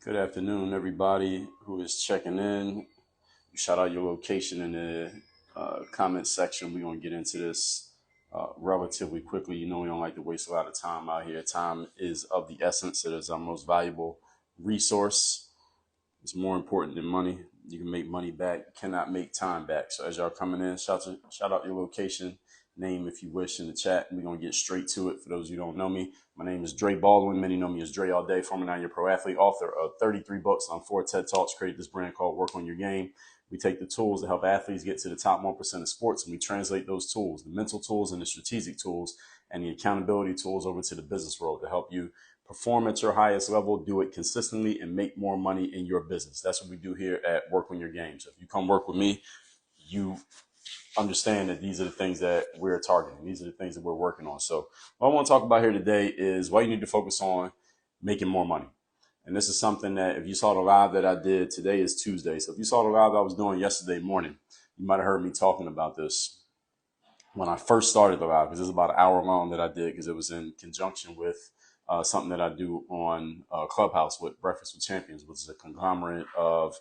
Good afternoon, everybody who is checking in. Shout out your location in the comment section. We're going to get into this relatively quickly. You know, we don't like to waste a lot of time out here. Time is of the essence. It is our most valuable resource. It's more important than money. You can make money back, you cannot make time back. So as y'all coming in, shout out your location, name if you wish in the chat. We're going to get straight to it. For those of you who don't know me, my name is Dre Baldwin. Many know me as Dre all day, former 9-year pro athlete, author of 33 books on 4 TED Talks, created this brand called Work on Your Game. We take the tools to help athletes get to the top 1% of sports, and we translate those tools, the mental tools and the strategic tools and the accountability tools, over to the business world to help you perform at your highest level, do it consistently, and make more money in your business. That's what we do here at Work on Your Game. So if you come work with me, you understand that these are the things that we're targeting. These are the things that we're working on. So what I want to talk about here today is why you need to focus on making more money. And this is something that if you saw the live that I did, today is Tuesday. So if you saw the live I was doing yesterday morning, you might have heard me talking about this when I first started the live, because it was about an hour long that I did, because it was in conjunction with something that I do on Clubhouse with Breakfast with Champions, which is a conglomerate of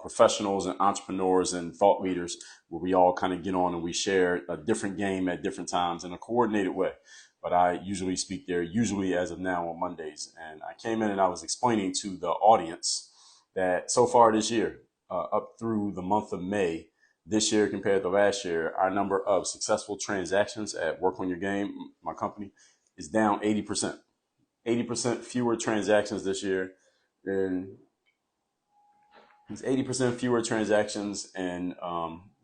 professionals and entrepreneurs and thought leaders, where we all kind of get on and we share a different game at different times in a coordinated way. But I usually speak there, usually as of now on Mondays. And I came in and I was explaining to the audience that so far this year, up through the month of May, this year compared to last year, our number of successful transactions at Work on Your Game, my company, is down 80%. 80% fewer transactions this year. And it's 80% fewer transactions, and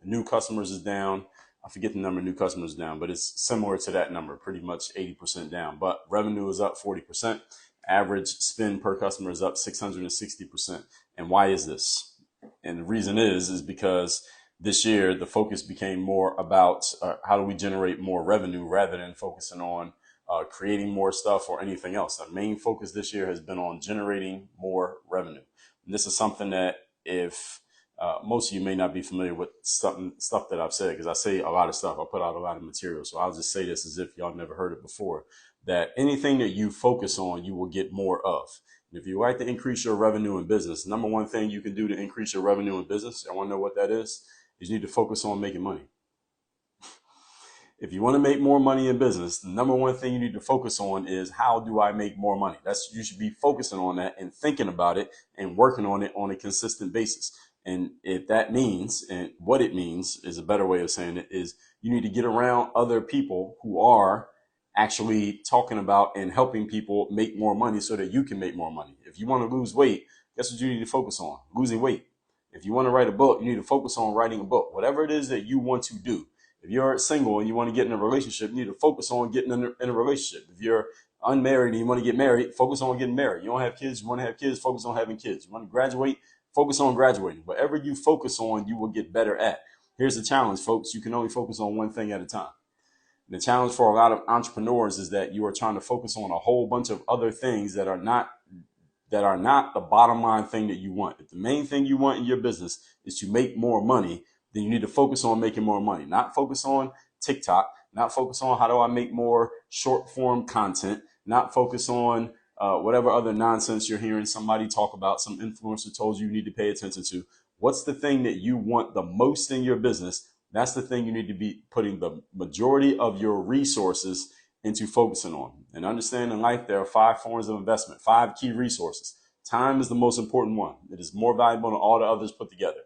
new customers is down. I forget the number of new customers down, but it's similar to that number, pretty much 80% down. But revenue is up 40%. Average spend per customer is up 660%. And why is this? And the reason is because this year the focus became more about how do we generate more revenue rather than focusing on creating more stuff or anything else. Our main focus this year has been on generating more revenue. And this is something that if most of you may not be familiar with stuff that I've said, because I say a lot of stuff. I put out a lot of material. So I'll just say this as if y'all never heard it before, that anything that you focus on, you will get more of. And if you like to increase your revenue in business, number one thing you can do to increase your revenue in business, I want to know what that is you need to focus on making money. If you want to make more money in business, the number one thing you need to focus on is, how do I make more money? You should be focusing on that and thinking about it and working on it on a consistent basis. And if that means, and what it means is a better way of saying it, is you need to get around other people who are actually talking about and helping people make more money so that you can make more money. If you want to lose weight, guess what you need to focus on? Losing weight. If you want to write a book, you need to focus on writing a book. Whatever it is that you want to do. If you're single and you want to get in a relationship, you need to focus on getting in a relationship. If you're unmarried and you want to get married, focus on getting married. You don't have kids, you want to have kids, focus on having kids. You want to graduate, focus on graduating. Whatever you focus on, you will get better at. Here's the challenge, folks. You can only focus on one thing at a time. And the challenge for a lot of entrepreneurs is that you are trying to focus on a whole bunch of other things that are not the bottom line thing that you want. If the main thing you want in your business is to make more money, then you need to focus on making more money, not focus on TikTok, not focus on how do I make more short form content, not focus on whatever other nonsense you're hearing somebody talk about, some influencer told you need to pay attention to. What's the thing that you want the most in your business? That's the thing you need to be putting the majority of your resources into focusing on. And understand in life, there are 5 forms of investment, 5 key resources. Time is the most important one. It is more valuable than all the others put together.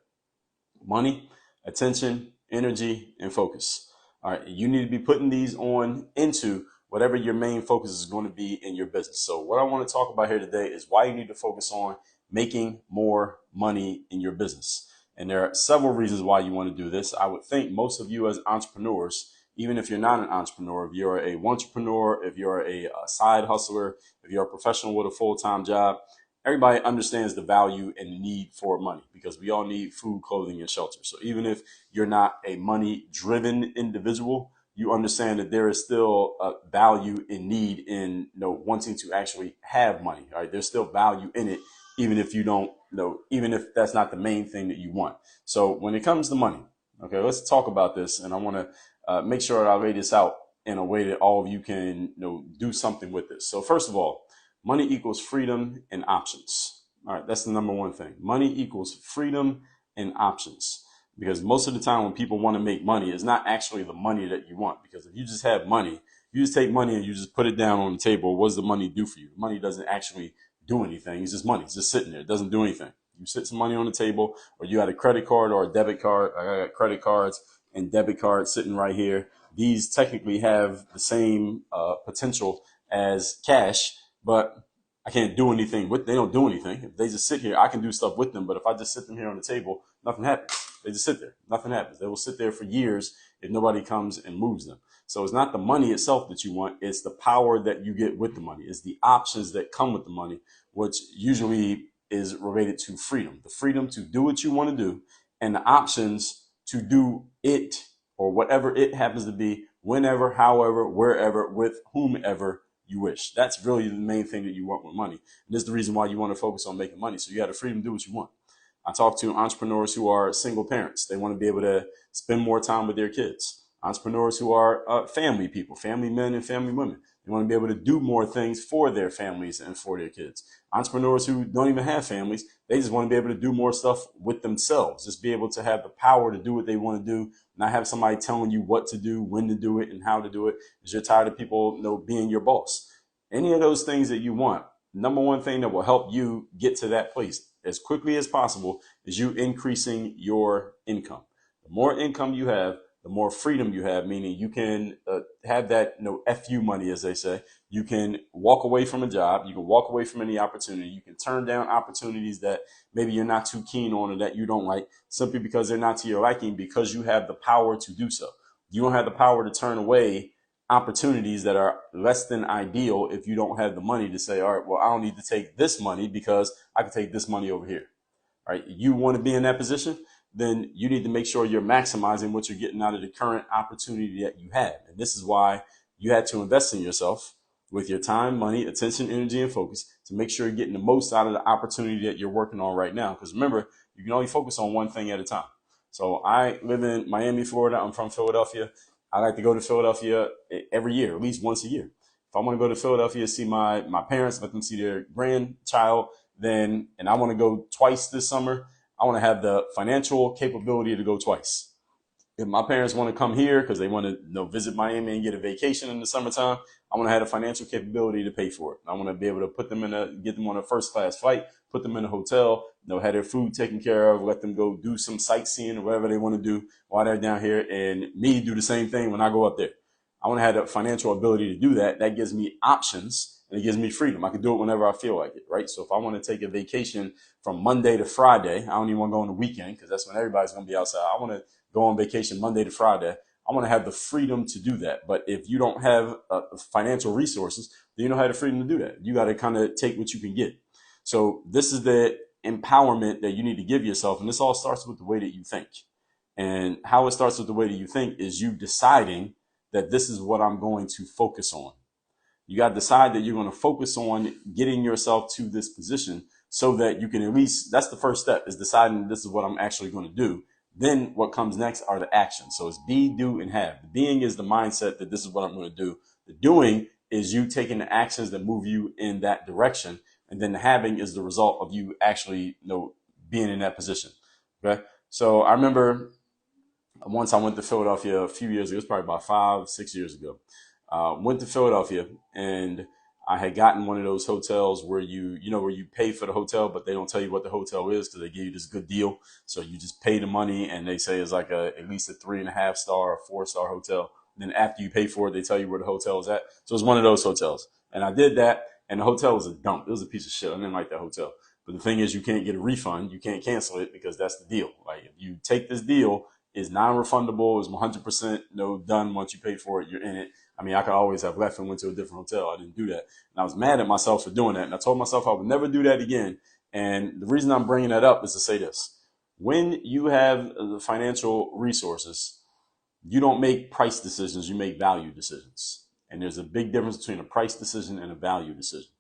Money, attention, energy, and focus. All right. You need to be putting these on into whatever your main focus is going to be in your business. So what I want to talk about here today is why you need to focus on making more money in your business. And there are several reasons why you want to do this. I would think most of you as entrepreneurs, even if you're not an entrepreneur, if you're a entrepreneur, if you're a side hustler, if you're a professional with a full-time job, everybody understands the value and need for money, because we all need food, clothing, and shelter. So even if you're not a money-driven individual, you understand that there is still a value and need in wanting to actually have money. All right, there's still value in it, even if you don't even if that's not the main thing that you want. So when it comes to money, okay, let's talk about this, and I want to make sure that I lay this out in a way that all of you can do something with this. So first of all, money equals freedom and options. All right, that's the number one thing. Money equals freedom and options. Because most of the time when people want to make money, it's not actually the money that you want. Because if you just have money, you just take money and you just put it down on the table, what does the money do for you? The money doesn't actually do anything. It's just money. It's just sitting there. It doesn't do anything. You sit some money on the table, or you had a credit card or a debit card. I got credit cards and debit cards sitting right here. These technically have the same potential as cash, but I can't do anything with. They don't do anything. If they just sit here, I can do stuff with them. But if I just sit them here on the table, nothing happens. They just sit there. Nothing happens. They will sit there for years if nobody comes and moves them. So it's not the money itself that you want. It's the power that you get with the money. It's the options that come with the money, which usually is related to freedom. The freedom to do what you want to do and the options to do it or whatever it happens to be, whenever, however, wherever, with whomever you wish. That's really the main thing that you want with money. And this is the reason why you want to focus on making money. So you have the freedom to do what you want. I talk to entrepreneurs who are single parents. They want to be able to spend more time with their kids. Entrepreneurs who are family people, family men and family women. They want to be able to do more things for their families and for their kids. Entrepreneurs who don't even have families, they just want to be able to do more stuff with themselves. Just be able to have the power to do what they want to do, not have somebody telling you what to do, when to do it, and how to do it, because you're tired of people, being your boss. Any of those things that you want, number one thing that will help you get to that place as quickly as possible is you increasing your income. The more income you have, the more freedom you have, meaning you can have that, FU money, as they say. You can walk away from a job. You can walk away from any opportunity. You can turn down opportunities that maybe you're not too keen on or that you don't like simply because they're not to your liking, because you have the power to do so. You don't have the power to turn away opportunities that are less than ideal if you don't have the money to say, all right, well, I don't need to take this money because I can take this money over here. All right. You want to be in that position, then you need to make sure you're maximizing what you're getting out of the current opportunity that you have. And this is why you had to invest in yourself with your time, money, attention, energy, and focus to make sure you're getting the most out of the opportunity that you're working on right now. Because remember, you can only focus on one thing at a time. So I live in Miami, Florida. I'm from Philadelphia. I like to go to Philadelphia every year, at least once a year. If I want to go to Philadelphia, see my parents, let them see their grandchild, and I want to go twice this summer, I want to have the financial capability to go twice. If my parents want to come here because they want to visit Miami and get a vacation in the summertime, I want to have the financial capability to pay for it. I want to be able to put them get them on a first class flight, put them in a hotel, have their food taken care of, let them go do some sightseeing or whatever they want to do while they're down here, and me do the same thing when I go up there. I want to have the financial ability to do that. That gives me options and it gives me freedom. I can do it whenever I feel like it, right? So if I want to take a vacation from Monday to Friday, I don't even want to go on the weekend because that's when everybody's going to be outside. I want to go on vacation Monday to Friday. I want to have the freedom to do that. But if you don't have financial resources, then you don't have the freedom to do that. You got to kind of take what you can get. So this is the empowerment that you need to give yourself. And this all starts with the way that you think. And how it starts with the way that you think is you deciding that this is what I'm going to focus on. You got to decide that you're going to focus on getting yourself to this position so that you can at least, that's the first step, is deciding this is what I'm actually going to do. Then what comes next are the actions. So it's be, do, and have. The being is the mindset that this is what I'm going to do. The doing is you taking the actions that move you in that direction. And then the having is the result of you actually, being in that position. Okay. So I remember once I went to Philadelphia a few years ago, it was probably about 5-6 years ago. Went to Philadelphia and I had gotten one of those hotels where where you pay for the hotel, but they don't tell you what the hotel is because they give you this good deal. So you just pay the money and they say it's like at least a 3.5 star or 4-star hotel. And then after you pay for it, they tell you where the hotel is at. So it's one of those hotels. And I did that and the hotel was a dump. It was a piece of shit. I didn't like that hotel. But the thing is, you can't get a refund. You can't cancel it because that's the deal. Like if you take this deal, it's non-refundable. It's 100% done once you pay for it. You're in it. I mean, I could always have left and went to a different hotel. I didn't do that. And I was mad at myself for doing that. And I told myself I would never do that again. And the reason I'm bringing that up is to say this. When you have the financial resources, you don't make price decisions. You make value decisions. And there's a big difference between a price decision and a value decision.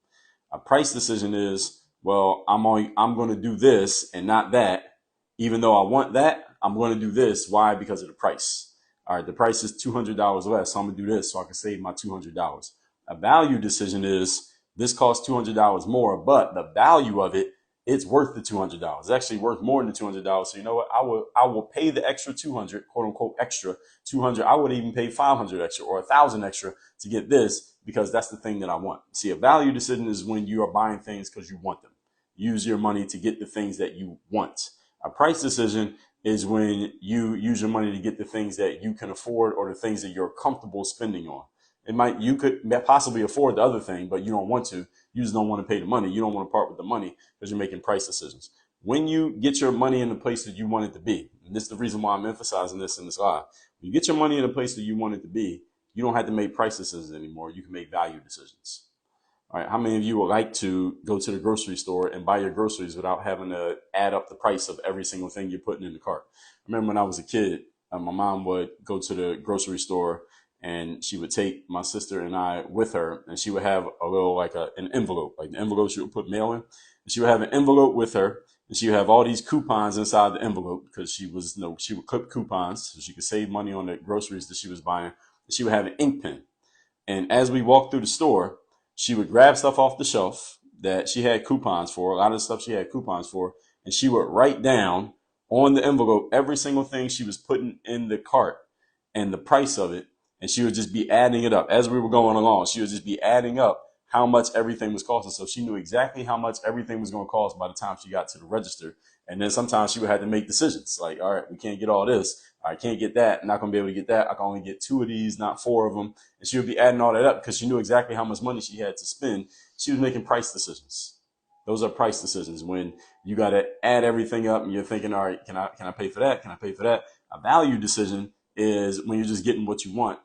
A price decision is, well, I'm going to do this and not that. Even though I want that, I'm going to do this. Why? Because of the price. All right, the price is $200 less, so I'm going to do this so I can save my $200. A value decision is this costs $200 more, but the value of it it's worth the $200. It's actually worth more than the $200. So you know what? I will pay the extra 200, quote unquote, extra 200. I would even pay 500 extra or 1,000 extra to get this because that's the thing that I want. See, a value decision is when you are buying things because you want them. Use your money to get the things that you want. A price decision is when you use your money to get the things that you can afford or the things that you're comfortable spending on. You could possibly afford the other thing, but you don't want to. You just don't want to pay the money. You don't want to part with the money because you're making price decisions. When you get your money in the place that you want it to be, and this is the reason why I'm emphasizing this in this live, when you get your money in the place that you want it to be, you don't have to make price decisions anymore. You can make value decisions. All right. How many of you would like to go to the grocery store and buy your groceries without having to add up the price of every single thing you're putting in the cart? I remember when I was a kid, my mom would go to the grocery store and she would take my sister and I with her, and she would have a little an envelope, like the envelope she would put mail in. And she would have an envelope with her, and she would have all these coupons inside the envelope because she would clip coupons so she could save money on the groceries that she was buying. And she would have an ink pen. And as we walked through the store, she would grab stuff off the shelf that she had coupons for, a lot of stuff she had coupons for, and she would write down on the envelope every single thing she was putting in the cart and the price of it. And she would just be adding it up as we were going along. She would just be adding up how much everything was costing. So she knew exactly how much everything was going to cost by the time she got to the register. And then sometimes she would have to make decisions like, all right, we can't get all this. I can't get that. I'm not going to be able to get that. I can only get 2 of these, not 4 of them. And she would be adding all that up because she knew exactly how much money she had to spend. She was making price decisions. Those are price decisions when you got to add everything up and you're thinking, all right, can I pay for that? Can I pay for that? A value decision is when you're just getting what you want,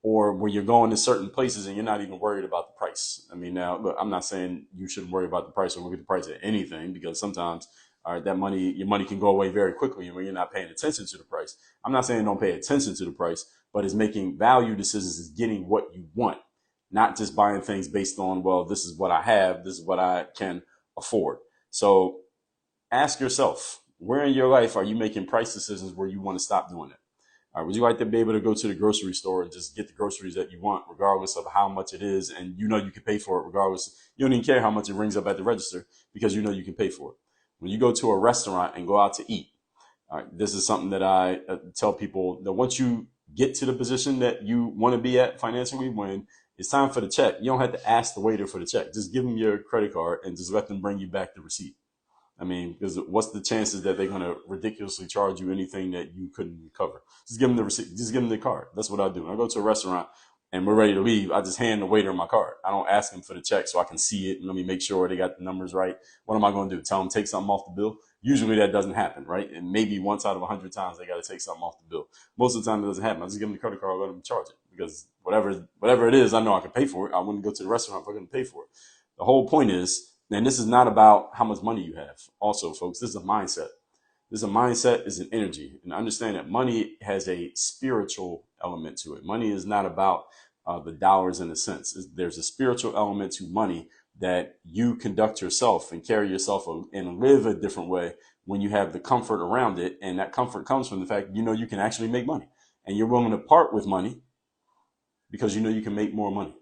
or when you're going to certain places and you're not even worried about the price. I mean, now, look, I'm not saying you shouldn't worry about the price or look at the price of anything, because sometimes, all right, your money can go away very quickly when you're not paying attention to the price. I'm not saying don't pay attention to the price, but it's making value decisions, is getting what you want, not just buying things based on, well, this is what I have, this is what I can afford. So ask yourself, where in your life are you making price decisions where you want to stop doing it? Would you like to be able to go to the grocery store and just get the groceries that you want, regardless of how much it is, and you know you can pay for it regardless? You don't even care how much it rings up at the register because you know you can pay for it. When you go to a restaurant and go out to eat, all right, this is something that I tell people that once you get to the position that you want to be at financially, when it's time for the check, you don't have to ask the waiter for the check. Just give them your credit card and just let them bring you back the receipt. I mean, because what's the chances that they're going to ridiculously charge you anything that you couldn't cover? Just give them the receipt. Just give them the card. That's what I do. When I go to a restaurant and we're ready to leave, I just hand the waiter my card. I don't ask them for the check so I can see it and let me make sure they got the numbers right. What am I going to do? Tell them take something off the bill? Usually that doesn't happen, right? And maybe once out of 100 times they got to take something off the bill. Most of the time it doesn't happen. I just give them the credit card, let them charge it, because whatever it is, I know I can pay for it. I wouldn't go to the restaurant if I couldn't pay for it. The whole point is, and this is not about how much money you have. Also, folks, this is a mindset. This is a mindset, is an energy. And understand that money has a spiritual element to it. Money is not about the dollars in a sense. There's a spiritual element to money that you conduct yourself and carry yourself and live a different way when you have the comfort around it. And that comfort comes from the fact you know you can actually make money. And you're willing to part with money because you know you can make more money.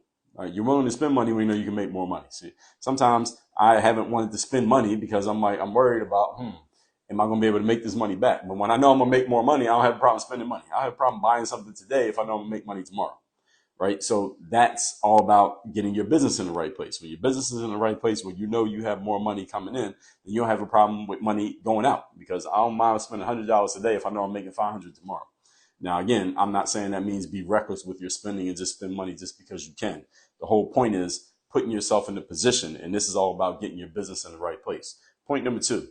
You're willing to spend money when you know you can make more money. See, sometimes I haven't wanted to spend money because I'm worried about, am I going to be able to make this money back? But when I know I'm going to make more money, I don't have a problem spending money. I have a problem buying something today if I know I'm going to make money tomorrow, right? So that's all about getting your business in the right place. When your business is in the right place, where you know you have more money coming in, then you don't have a problem with money going out, because I don't mind spending $100 a day if I know I'm making $500 tomorrow. Now, again, I'm not saying that means be reckless with your spending and just spend money just because you can. The whole point is putting yourself in a position, and this is all about getting your business in the right place. Point number 2,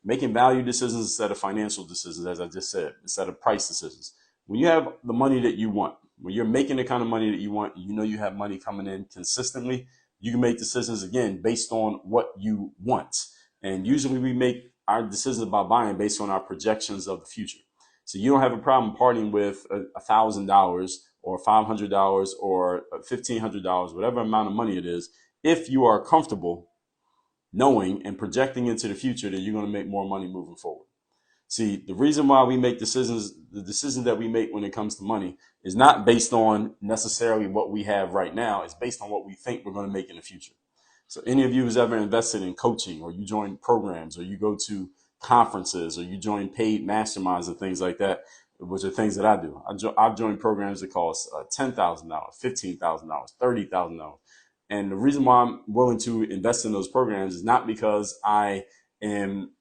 making value decisions instead of financial decisions, as I just said, instead of price decisions. When you have the money that you want, when you're making the kind of money that you want, you know you have money coming in consistently, you can make decisions, again, based on what you want. And usually we make our decisions about buying based on our projections of the future. So you don't have a problem parting with $1,000 or $500 or $1,500, whatever amount of money it is, if you are comfortable knowing and projecting into the future that you're going to make more money moving forward. See, the reason why we make decisions, the decisions that we make when it comes to money, is not based on necessarily what we have right now. It's based on what we think we're going to make in the future. So any of you who's ever invested in coaching, or you join programs, or you go to conferences, or you join paid masterminds and things like that, which are things that I do. I've joined programs that cost $10,000, $15,000, $30,000. And the reason why I'm willing to invest in those programs is not because I am,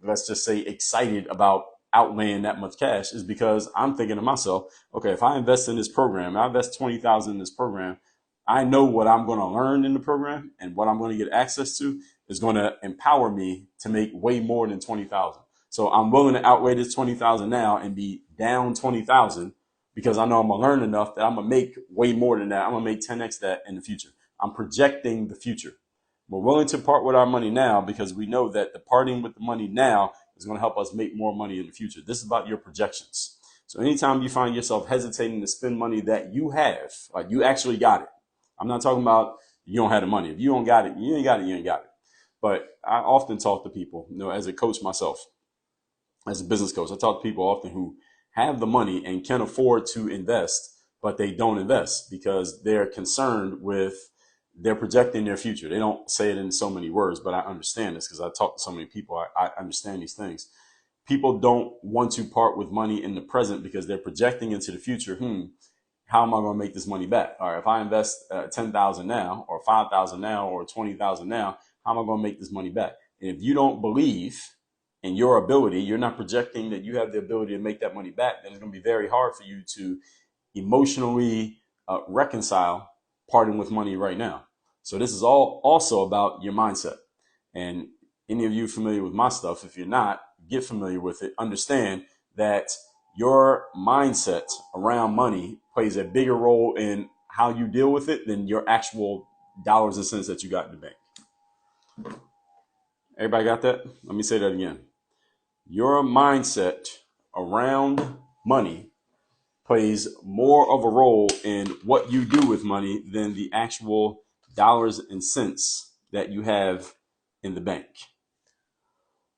let's just say, excited about outlaying that much cash, is because I'm thinking to myself, okay, if I invest in this program, I invest 20,000 in this program, I know what I'm going to learn in the program, and what I'm going to get access to is going to empower me to make way more than 20,000. So I'm willing to outweigh this 20,000 now and be down 20,000, because I know I'm going to learn enough that I'm going to make way more than that. I'm going to make 10x that in the future. I'm projecting the future. We're willing to part with our money now because we know that the parting with the money now is going to help us make more money in the future. This is about your projections. So anytime you find yourself hesitating to spend money that you have, like you actually got it. I'm not talking about you don't have the money. If you don't got it, you ain't got it, you ain't got it. But I often talk to people, as a coach myself, as a business coach, I talk to people often who have the money and can afford to invest, but they don't invest because they're concerned with, they're projecting their future. They don't say it in so many words, but I understand this because I talk to so many people. I understand these things. People don't want to part with money in the present because they're projecting into the future. How am I going to make this money back? All right, if I invest 10,000 now, or 5,000 now, or 20,000 now, how am I going to make this money back? And if you don't believe in your ability, you're not projecting that you have the ability to make that money back, then it's going to be very hard for you to emotionally reconcile parting with money right now. So this is all also about your mindset. And any of you familiar with my stuff, if you're not, get familiar with it. Understand that your mindset around money plays a bigger role in how you deal with it than your actual dollars and cents that you got in the bank. Everybody got that? Let me say that again. Your mindset around money plays more of a role in what you do with money than the actual dollars and cents that you have in the bank.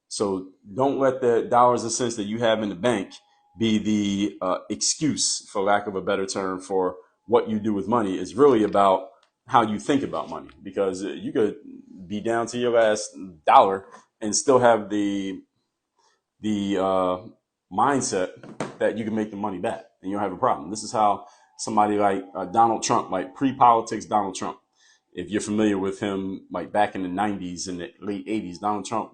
So don't let the dollars and cents that you have in the bank be the excuse, for lack of a better term, for what you do with money. It's really about how you think about money, because you could be down to your last dollar and still have the mindset that you can make the money back and you don't have a problem. This is how somebody like Donald Trump, like pre-politics Donald Trump, if you're familiar with him, like back in the 90s and the late 80s, Donald Trump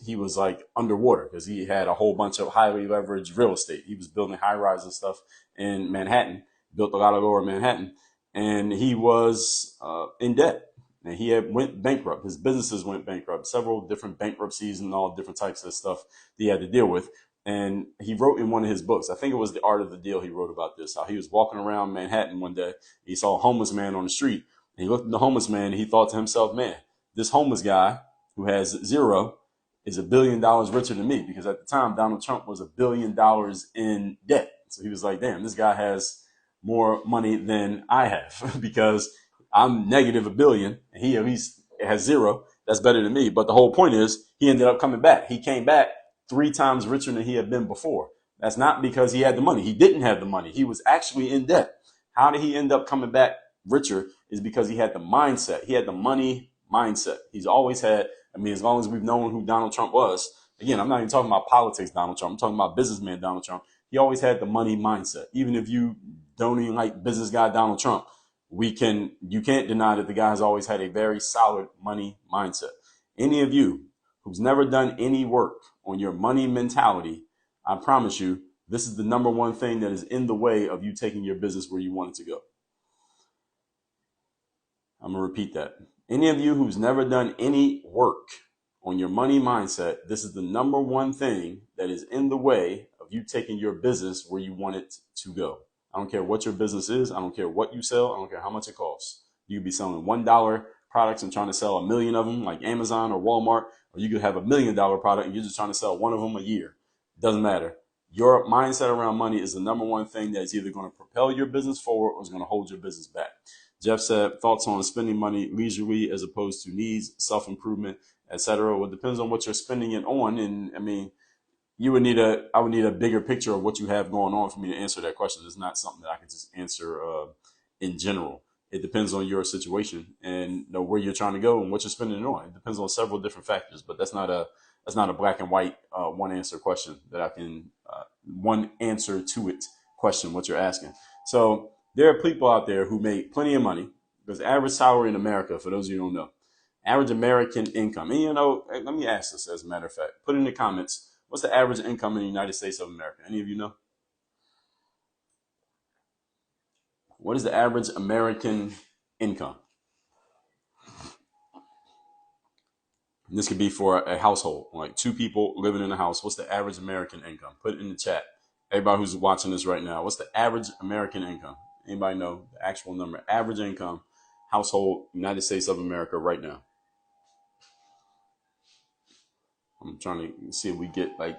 he was like underwater because he had a whole bunch of highly leveraged real estate. He was building high rise and stuff in Manhattan, built a lot of lower Manhattan, and he was in debt. And he went bankrupt. His businesses went bankrupt, several different bankruptcies and all different types of stuff that he had to deal with. And he wrote in one of his books, I think it was The Art of the Deal, he wrote about this, how he was walking around Manhattan one day. He saw a homeless man on the street. And he looked at the homeless man and he thought to himself, man, this homeless guy who has zero is $1 billion richer than me. Because at the time, Donald Trump was $1 billion in debt. So he was like, damn, this guy has more money than I have because I'm negative $1 billion and he at least has zero. That's better than me. But the whole point is he ended up coming back. He came back 3 times richer than he had been before. That's not because he had the money. He didn't have the money. He was actually in debt. How did he end up coming back richer? Is because he had the mindset. He had the money mindset. He's always had, as long as we've known who Donald Trump was, again, I'm not even talking about politics Donald Trump. I'm talking about businessman Donald Trump. He always had the money mindset. Even if you don't even like business guy Donald Trump, you can't deny that the guy has always had a very solid money mindset. Any of you who's never done any work on your money mentality, I promise you, this is the number one thing that is in the way of you taking your business where you want it to go. I'm going to repeat that. Any of you who's never done any work on your money mindset, this is the number one thing that is in the way of you taking your business where you want it to go. I don't care what your business is. I don't care what you sell. I don't care how much it costs. You could be selling $1 products and trying to sell 1 million of them like Amazon or Walmart, or you could have $1 million product and you're just trying to sell 1 of them a year. It doesn't matter. Your mindset around money is the number one thing that's either going to propel your business forward or is going to hold your business back. Jeff said, thoughts on spending money leisurely as opposed to needs, self-improvement, etc. Well, it depends on what you're spending it on. And I would need a bigger picture of what you have going on for me to answer that question. It's not something that I can just answer in general. It depends on your situation and where you're trying to go and what you're spending it on. It depends on several different factors, but that's not a black and white one answer question that I can one answer to it question what you're asking. So there are people out there who make plenty of money because average salary in America, for those of you who don't know, average American income. And let me ask this as a matter of fact. Put in the comments, what's the average income in the United States of America? Any of you know? What is the average American income? And this could be for a household, like two people living in a house. What's the average American income? Put it in the chat. Everybody who's watching this right now, what's the average American income? Anybody know the actual number? Average income, household, United States of America right now. I'm trying to see if we get like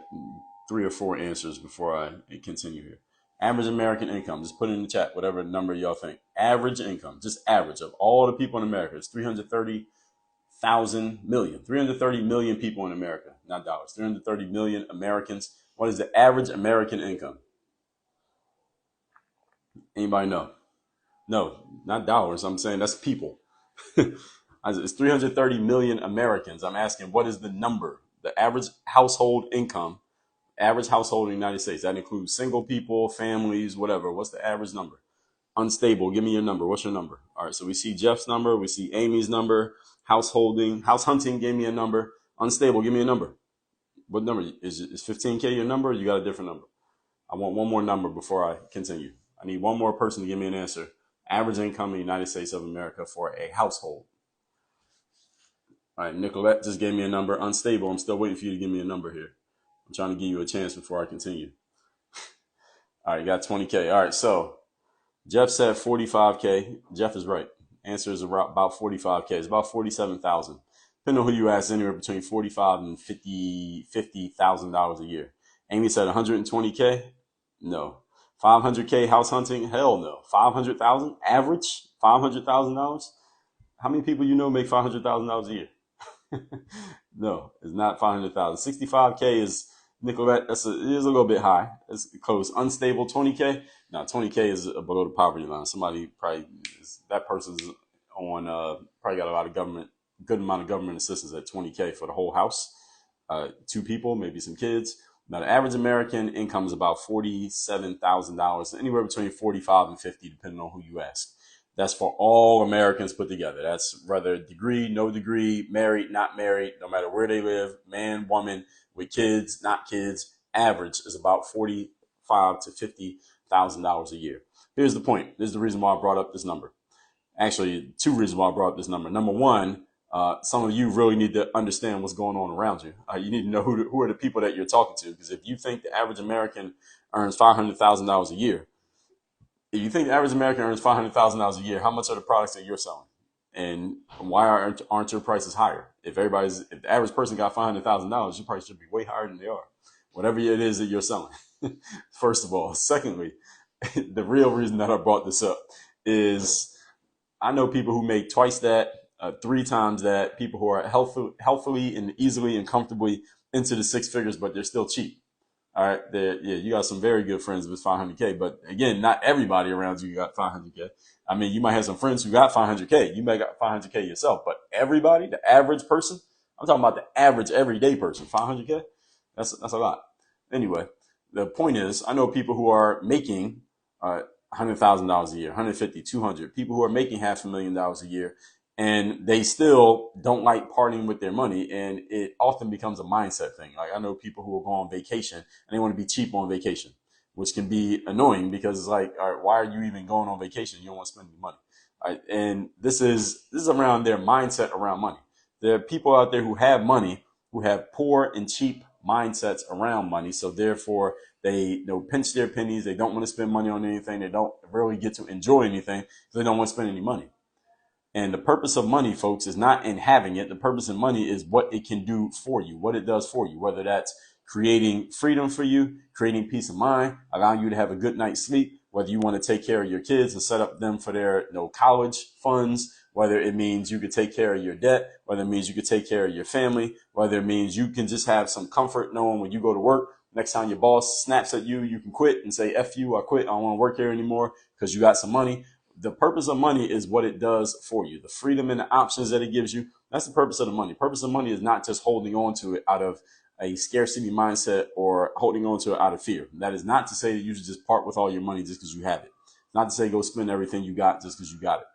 3 or 4 answers before I continue here. Average American income, just put it in the chat, whatever number y'all think. Average income, just average of all the people in America. It's 330,000 million. 330 million people in America, not dollars. 330 million Americans. What is the average American income? Anybody know? No, not dollars. I'm saying that's people. It's 330 million Americans. I'm asking, what is the number? The average household income, average household in the United States. That includes single people, families, whatever. What's the average number? Unstable. Give me your number. What's your number? All right. So we see Jeff's number. We see Amy's number. House hunting gave me a number. Unstable. Give me a number. What number? Is 15K your number? Or you got a different number? I want one more number before I continue. I need one more person to give me an answer. Average income in the United States of America for a household. All right, Nicolette just gave me a number. Unstable. I'm still waiting for you to give me a number here. I'm trying to give you a chance before I continue. All right, you got 20K. All right, so Jeff said 45K. Jeff is right. Answer is about 45K. It's about 47,000. Depending on who you ask, anywhere between $45,000 and $50,000 a year. Amy said 120K. No. 500K house hunting. Hell no. 500,000 average. $500,000. How many people you know make $500,000 a year? No, it's not 500,000. 65K is Nicolette. It is a little bit high. It's close. Unstable 20K. Now 20K is below the poverty line. Somebody that person's on probably got a lot of good amount of government assistance at 20K for the whole house. 2 people, maybe some kids. Now the average American income is about $47,000, anywhere between 45 and 50, depending on who you ask. That's for all Americans put together. That's whether degree, no degree, married, not married, no matter where they live, man, woman, with kids, not kids. Average is about $45,000 to $50,000 a year. Here's the point. This is the reason why I brought up this number. Actually, 2 reasons why I brought up this number. Number one, some of you really need to understand what's going on around you. You need to know who are the people that you're talking to. Because if you think the average American earns $500,000 a year, if you think the average American earns $500,000 a year, how much are the products that you're selling? And why aren't your prices higher? If the average person got $500,000, your price should be way higher than they are. Whatever it is that you're selling. First of all. Secondly, the real reason that I brought this up is I know people who make twice that, 3 times that, people who are healthfully and easily and comfortably into the 6 figures, but they're still cheap. All right, you got some very good friends with 500K, but again, not everybody around you got 500K. I mean, you might have some friends who got 500K. You may got 500K yourself, but everybody, the average person, I'm talking about the average everyday person, 500K, that's a lot. Anyway, the point is, I know people who are making $100,000 a year, 150, 200, people who are making $500,000 a year, and they still don't like partying with their money. And it often becomes a mindset thing. Like I know people who will go on vacation and they want to be cheap on vacation, which can be annoying because it's like, all right, why are you even going on vacation? You don't want to spend any money. All right, and this is around their mindset around money. There are people out there who have money, who have poor and cheap mindsets around money. So therefore they'll pinch their pennies. They don't want to spend money on anything. They don't really get to enjoy anything because they don't want to spend any money. And the purpose of money, folks, is not in having it. The purpose of money is what it can do for you, what it does for you, whether that's creating freedom for you, creating peace of mind, allowing you to have a good night's sleep, whether you want to take care of your kids and set up them for their college funds, whether it means you could take care of your debt, whether it means you could take care of your family, whether it means you can just have some comfort knowing when you go to work, next time your boss snaps at you, you can quit and say, F you, I quit. I don't want to work here anymore because you got some money. the purpose of money is what it does for you. The freedom and the options that it gives you. That's the purpose of the money. Purpose of money is not just holding on to it out of a scarcity mindset or holding on to it out of fear. That is not to say that you should just part with all your money just because you have it. Not to say go spend everything you got just because you got it.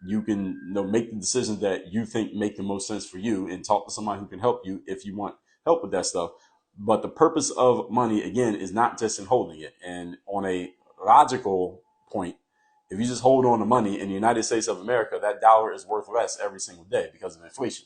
You can make the decisions that you think make the most sense for you and talk to somebody who can help you if you want help with that stuff. But the purpose of money, again, is not just in holding it. And on a logical point, if you just hold on to money in the United States of America, that dollar is worth less every single day because of inflation.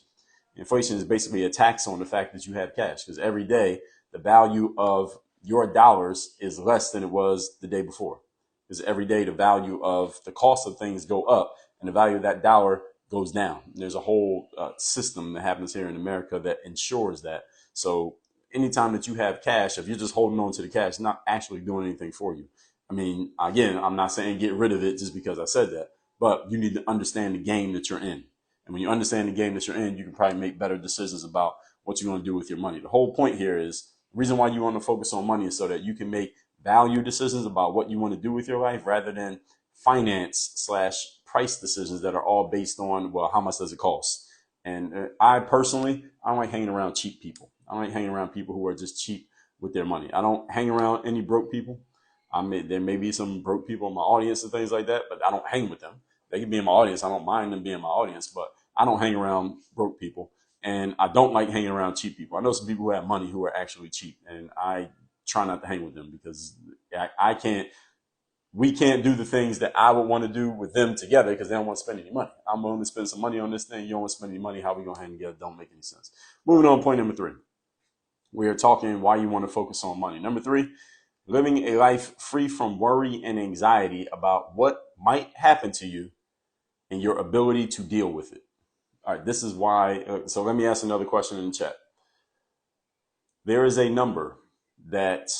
Inflation is basically a tax on the fact that you have cash, because every day the value of your dollars is less than it was the day before. Because every day the value of the cost of things go up and the value of that dollar goes down. There's a whole system that happens here in America that ensures that. So anytime that you have cash, if you're just holding on to the cash, it's not actually doing anything for you. I mean, again, I'm not saying get rid of it just because I said that, but you need to understand the game that you're in. And when you understand the game that you're in, you can probably make better decisions about what you're going to do with your money. The whole point here is the reason why you want to focus on money is so that you can make value decisions about what you want to do with your life rather than finance/price decisions that are all based on, well, how much does it cost? And I don't like hanging around cheap people. I don't like hanging around people who are just cheap with their money. I don't hang around any broke people. There may be some broke people in my audience and things like that, but I don't hang with them. They can be in my audience. I don't mind them being in my audience, but I don't hang around broke people. And I don't like hanging around cheap people. I know some people who have money who are actually cheap, and I try not to hang with them because we can't do the things that I would want to do with them together because they don't want to spend any money. I'm willing to spend some money on this thing. You don't want to spend any money. How are we going to hang together? Don't make any sense. Moving on, point number 3. We are talking why you want to focus on money. Number 3, living a life free from worry and anxiety about what might happen to you and your ability to deal with it. All right, this is why. So let me ask another question in the chat. There is a number that,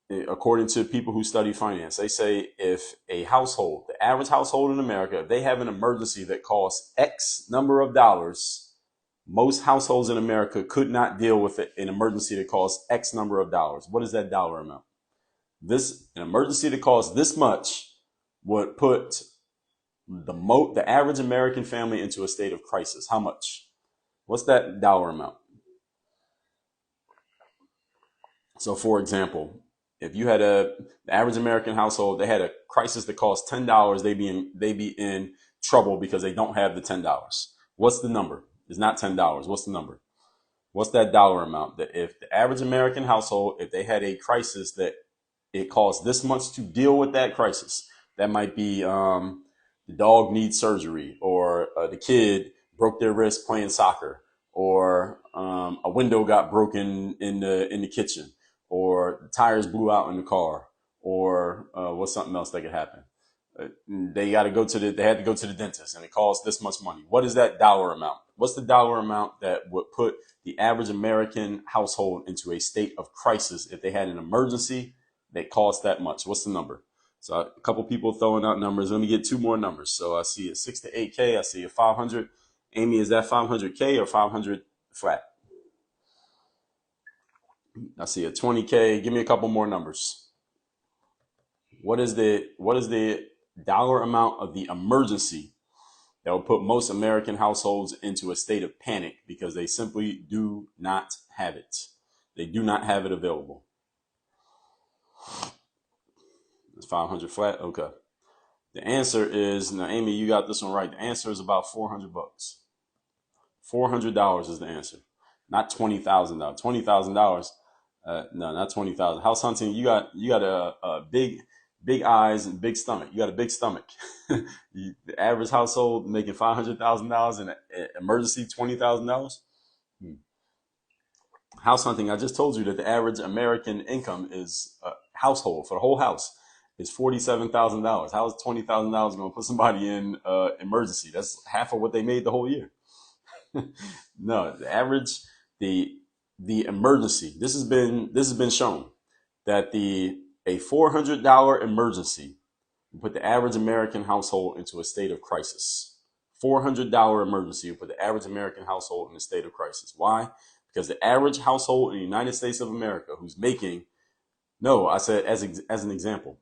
according to people who study finance, they say if a household, the average household in America, if they have an emergency that costs X number of dollars, most households in America could not deal with an emergency that costs X number of dollars. What is that dollar amount? An emergency that costs this much would put the average American family into a state of crisis. How much? What's that dollar amount? So, for example, if you had the average American household, they had a crisis that cost $10, they be in trouble because they don't have the $10. What's the number? It's not $10. What's the number? What's that dollar amount? That if the average American household, if they had a crisis that it costs this much to deal with that crisis, that might be the dog needs surgery, or the kid broke their wrist playing soccer, or a window got broken in the kitchen, or the tires blew out in the car, or what's something else that could happen? They had to go to the dentist and it costs this much money. What is that dollar amount? What's the dollar amount that would put the average American household into a state of crisis if they had an emergency that cost that much? What's the number? So a couple people throwing out numbers. Let me get 2 more numbers. So I see a 6 to 8K. I see a 500. Amy, is that 500K or 500 flat? I see a 20K. Give me a couple more numbers. What is the dollar amount of the emergency that will put most American households into a state of panic because they simply do not have it? They do not have it available. It's 500 flat. Okay. The answer is, now Amy, you got this one right. The answer is about $400. $400 is the answer, not $20,000. $20,000. No, not 20,000. House hunting. You got a big eyes and big stomach. You got a big stomach. The average household making $500,000 in an emergency, $20,000. House hunting. I just told you that the average American income is household for the whole house is $47,000. How is $20,000 going to put somebody in emergency? That's half of what they made the whole year. No, the average, the emergency. This has been shown that a $400 emergency will put the average American household into a state of crisis. $400 emergency will put the average American household in a state of crisis. Why? Because the average household in the United States of America who's making, no, I said as an example,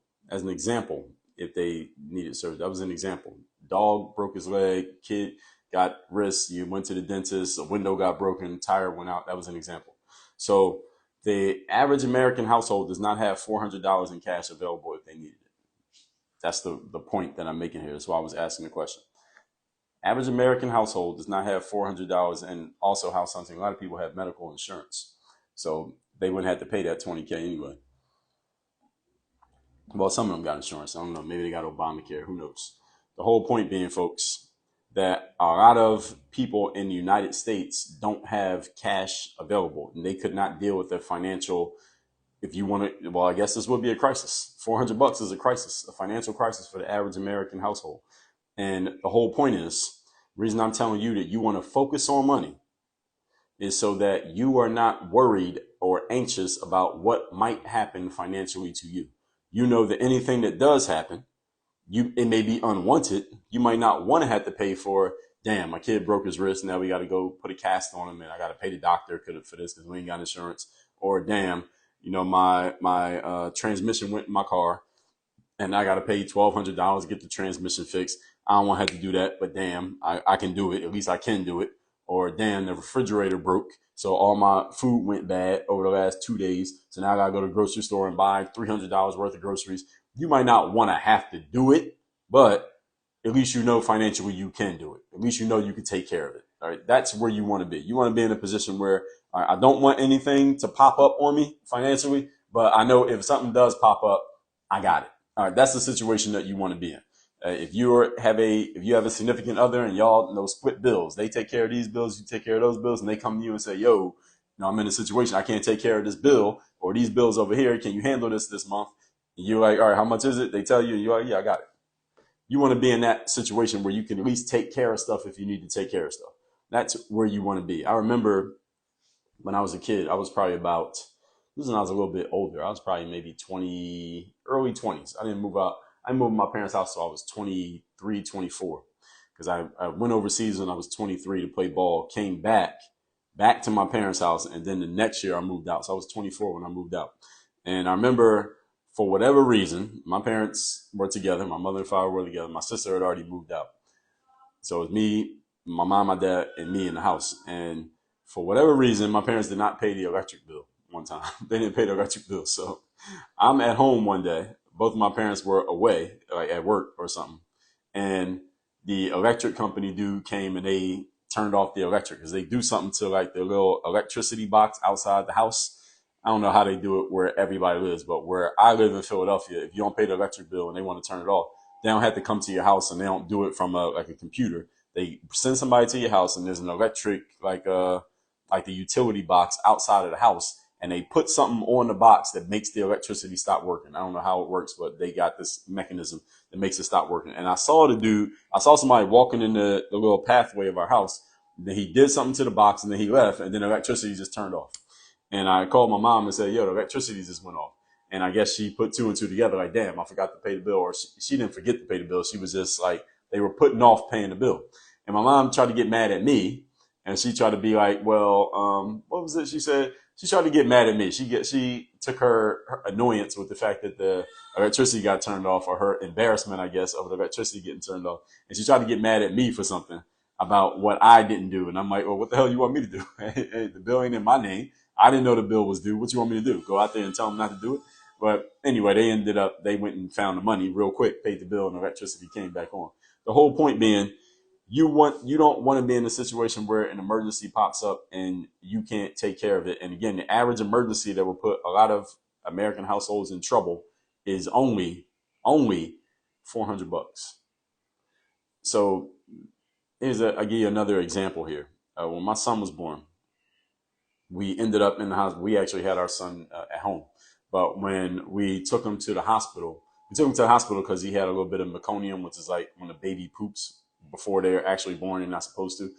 if they needed surgery. That was an example. Dog broke his leg, kid got wrist, you went to the dentist, a window got broken, tire went out. That was an example. So the average American household does not have $400 in cash available if they needed it. That's the point that I'm making here. That's why I was asking the question. Average American household does not have $400, and also house hunting. A lot of people have medical insurance, so they wouldn't have to pay that $20K anyway. Well, some of them got insurance. I don't know. Maybe they got Obamacare. Who knows? The whole point being, folks, that a lot of people in the United States don't have cash available, and they could not deal with their financial. If you want to, well, I guess this would be a crisis. $400 is a crisis, a financial crisis for the average American household. And the whole point is, the reason I'm telling you that you want to focus on money is so that you are not worried or anxious about what might happen financially to you. You know that anything that does happen, it may be unwanted. You might not want to have to pay for, damn, my kid broke his wrist. Now we got to go put a cast on him and I got to pay the doctor for this because we ain't got insurance. Or damn, my transmission went in my car and I got to pay $1,200 to get the transmission fixed. I don't want to have to do that, but damn, I can do it. At least I can do it. Or damn, the refrigerator broke, so all my food went bad over the last 2 days. So now I got to go to the grocery store and buy $300 worth of groceries. You might not want to have to do it, but at least you know financially you can do it. At least you know you can take care of it. All right, that's where you want to be. You want to be in a position where I don't want anything to pop up on me financially, but I know if something does pop up, I got it. All right, that's the situation that you want to be in. If you have a significant other and y'all split bills, they take care of these bills, you take care of those bills, and they come to you and say, yo, I'm in a situation, I can't take care of this bill or these bills over here. Can you handle this month? And you're like, all right, how much is it? They tell you, and you're like, yeah, I got it. You want to be in that situation where you can at least take care of stuff if you need to take care of stuff. That's where you want to be. I remember when I was a kid, I was probably about, this is when I was a little bit older. I was probably maybe early 20s. I didn't move out. I moved to my parents' house till I was 23, 24. Because I went overseas when I was 23 to play ball, came back to my parents' house, and then the next year I moved out. So I was 24 when I moved out. And I remember, for whatever reason, my parents were together. My mother and father were together. My sister had already moved out. So it was me, my mom, my dad, and me in the house. And for whatever reason, my parents did not pay the electric bill one time. They didn't pay the electric bill. So I'm at home one day. Both of my parents were away, like at work or something. And the electric company dude came and they turned off the electric because they do something to like the little electricity box outside the house. I don't know how they do it where everybody lives, but where I live in Philadelphia, if you don't pay the electric bill and they want to turn it off, they don't have to come to your house, and they don't do it from a computer. They send somebody to your house, and there's an electric, like the utility box outside of the house, and they put something on the box that makes the electricity stop working. I don't know how it works, but they got this mechanism that makes it stop working. And I saw somebody walking in the little pathway of our house. Then he did something to the box, and then he left, and then the electricity just turned off. And I called my mom and said, yo, the electricity just went off. And I guess she put two and two together, like, damn, I forgot to pay the bill. Or she didn't forget to pay the bill. She was just like, they were putting off paying the bill. And my mom tried to get mad at me. And she tried to be like, well, what was it she said? She tried to get mad at me. She took her annoyance with the fact that the electricity got turned off, or her embarrassment, I guess, over the electricity getting turned off. And she tried to get mad at me for something about what I didn't do. And I'm like, well, what the hell you want me to do? Hey, the bill ain't in my name. I didn't know the bill was due. What you want me to do? Go out there and tell them not to do it? But anyway, they went and found the money real quick, paid the bill, and electricity came back on. The whole point being, you don't want to be in a situation where an emergency pops up and you can't take care of it. And again, the average emergency that will put a lot of American households in trouble is only $400. So I'll give you another example here. When my son was born, we ended up in the hospital. We actually had our son at home. But when we took him to the hospital, because he had a little bit of meconium, which is like when a baby poops before they're actually born and not supposed to.